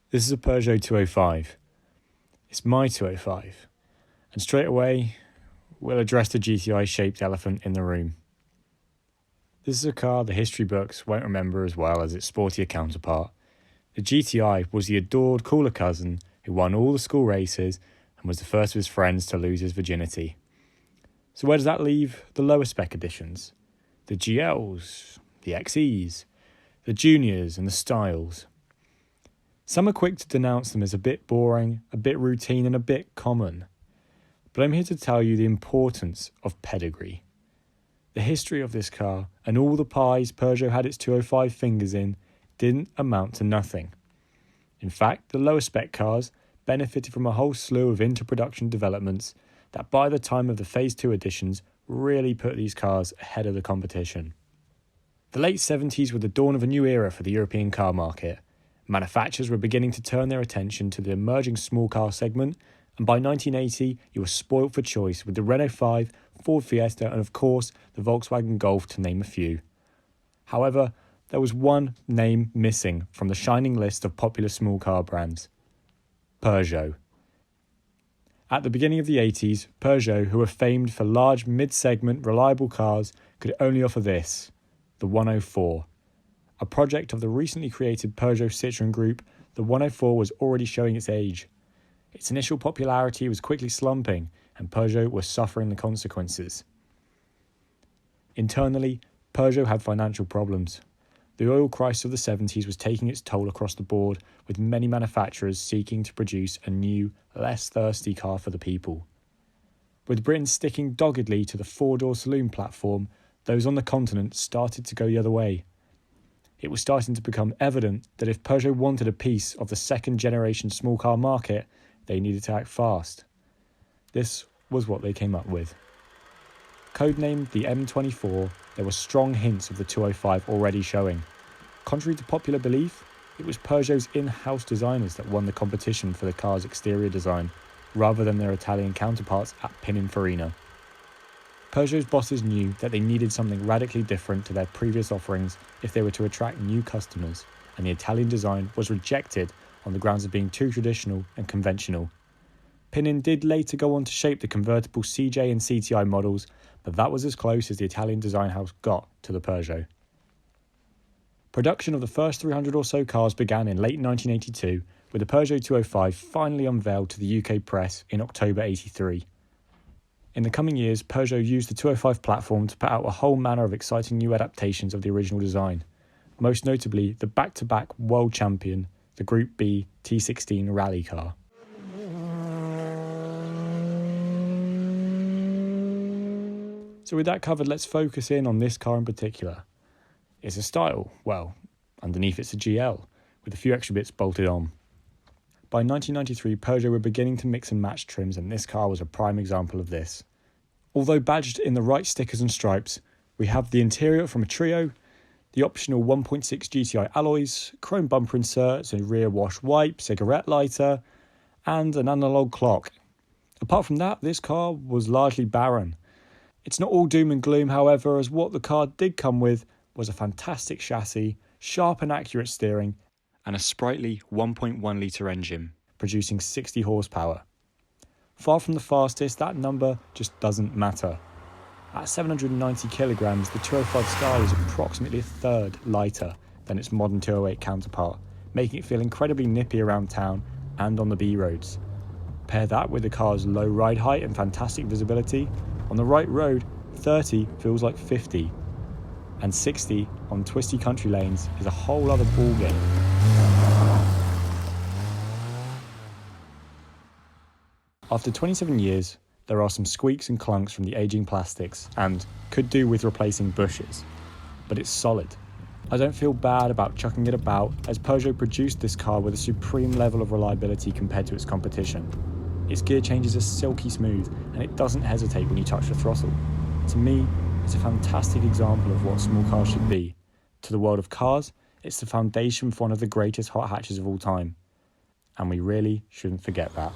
This is a Peugeot 205. It's my 205. And straight away, we'll address the GTI-shaped elephant in the room. This is a car the history books won't remember as well as its sportier counterpart. The GTI was the adored cooler cousin who won all the school races and was the first of his friends to lose his virginity. So where does that leave the lower spec editions? The GLs, the XEs, the Juniors and the Styles. Some are quick to denounce them as a bit boring, a bit routine and a bit common. But I'm here to tell you the importance of pedigree. The history of this car and all the pies Peugeot had its 205 fingers in didn't amount to nothing. In fact, the lower spec cars benefited from a whole slew of inter-production developments that by the time of the Phase 2 editions really put these cars ahead of the competition. The late 70s were the dawn of a new era for the European car market. Manufacturers were beginning to turn their attention to the emerging small car segment, and by 1980 you were spoilt for choice with the Renault 5, Ford Fiesta and of course the Volkswagen Golf, to name a few. However, there was one name missing from the shining list of popular small car brands: Peugeot. At the beginning of the 80s, Peugeot, who were famed for large mid-segment reliable cars, could only offer this, the 104. A project of the recently created Peugeot Citroën Group, the 104 was already showing its age. Its initial popularity was quickly slumping, and Peugeot was suffering the consequences. Internally, Peugeot had financial problems. The oil crisis of the 70s was taking its toll across the board, with many manufacturers seeking to produce a new, less thirsty car for the people. With Britain sticking doggedly to the four-door saloon platform, those on the continent started to go the other way. It was starting to become evident that if Peugeot wanted a piece of the second-generation small car market, they needed to act fast. This was what they came up with. Codenamed the M24, there were strong hints of the 205 already showing. Contrary to popular belief, it was Peugeot's in-house designers that won the competition for the car's exterior design, rather than their Italian counterparts at Pininfarina. Peugeot's bosses knew that they needed something radically different to their previous offerings if they were to attract new customers, and the Italian design was rejected on the grounds of being too traditional and conventional. Pinin did later go on to shape the convertible CJ and CTI models, but that was as close as the Italian design house got to the Peugeot. Production of the first 300 or so cars began in late 1982, with the Peugeot 205 finally unveiled to the UK press in October 83. In the coming years, Peugeot used the 205 platform to put out a whole manner of exciting new adaptations of the original design, most notably the back-to-back world champion, the Group B T16 rally car. So with that covered, let's focus in on this car in particular. It's a style, well, underneath it's a GL, with a few extra bits bolted on. By 1993, Peugeot were beginning to mix and match trims, and this car was a prime example of this. Although badged in the right stickers and stripes, we have the interior from a Trio, the optional 1.6 GTI alloys, chrome bumper inserts, a rear wash wipe, cigarette lighter, and an analogue clock. Apart from that, this car was largely barren. It's not all doom and gloom, however, as what the car did come with was a fantastic chassis, sharp and accurate steering, and a sprightly 1.1 litre engine, producing 60 horsepower. Far from the fastest, that number just doesn't matter. At 790 kilograms, the 205 Style is approximately a third lighter than its modern 208 counterpart, making it feel incredibly nippy around town and on the B roads. Pair that with the car's low ride height and fantastic visibility, on the right road, 30 feels like 50, and 60 on twisty country lanes is a whole other ballgame. After 27 years, there are some squeaks and clunks from the aging plastics and could do with replacing bushes, but it's solid. I don't feel bad about chucking it about, as Peugeot produced this car with a supreme level of reliability compared to its competition. Its gear changes are silky smooth and it doesn't hesitate when you touch the throttle. To me, it's a fantastic example of what small cars should be. To the world of cars, it's the foundation for one of the greatest hot hatches of all time. And we really shouldn't forget that.